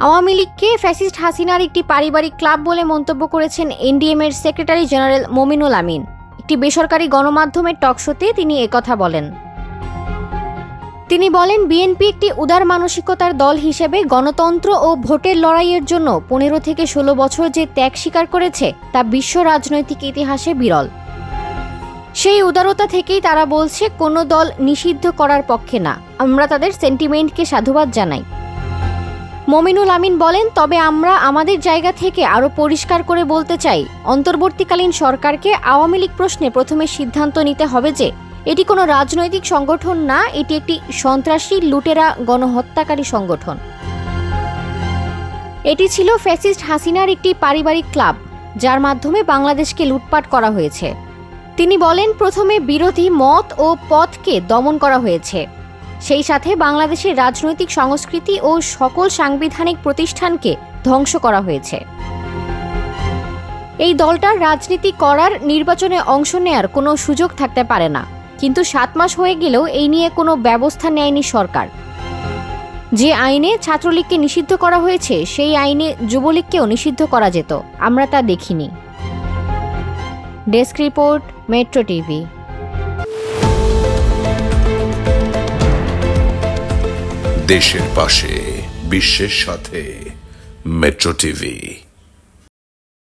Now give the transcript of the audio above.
আওয়ামী লীগকে ফ্যাসিস্ট হাসিনার একটি পারিবারিক ক্লাব বলে মন্তব্য করেছেন এনডিএম-এর সেক্রেটারি জেনারেল মমিনুল আমিন। একটি বেসরকারি গণমাধ্যমের টকশোতে তিনি একথা বলেন। তিনি বলেন, বিএনপি একটি উদার মানসিকতার দল হিসেবে গণতন্ত্র ও ভোটের লড়াইয়ের জন্য 15 থেকে 16 বছর যে ত্যাগ স্বীকার করেছে তা বিশ্ব রাজনৈতিক ইতিহাসে বিরল। সেই উদারতা থেকেই তারা বলছে কোনো দল নিষিদ্ধ করার পক্ষে না। আমরা তাদের সেন্টিমেন্টকে সাধুবাদ জানাই। মমিনুল আমিন বলেন, তবে আমরা আমাদের জায়গা থেকে আরও পরিষ্কার করে বলতে চাই, অন্তর্বর্তীকালীন সরকারকে আওয়ামী লীগ প্রশ্নে প্রথমে সিদ্ধান্ত নিতে হবে যে এটি কোনো রাজনৈতিক সংগঠন না, এটি একটি সন্ত্রাসী লুটেরা গণহত্যাকারী সংগঠন। এটি ছিল ফ্যাসিস্ট হাসিনার একটি পারিবারিক ক্লাব, যার মাধ্যমে বাংলাদেশকে লুটপাট করা হয়েছে। তিনি বলেন, প্রথমে বিরোধী মত ও পথকে দমন করা হয়েছে, সেই সাথে বাংলাদেশের রাজনৈতিক সংস্কৃতি ও সকল সাংবিধানিক প্রতিষ্ঠানকে ধ্বংস করা হয়েছে। এই দলটার রাজনীতি করার, নির্বাচনে অংশ নেয়ার কোনো সুযোগ থাকতে পারে না, কিন্তু 7 মাস হয়ে গেলেও এই নিয়ে কোনো ব্যবস্থা নেয়নি সরকার। যে আইনে ছাত্রলীগকে নিষিদ্ধ করা হয়েছে সেই আইনে যুবলীগকেও নিষিদ্ধ করা যেত, আমরা তা দেখিনি। Desk report, metro TV. দেশের পাশে, বিশ্বের সাথে, মেট্রো টিভি।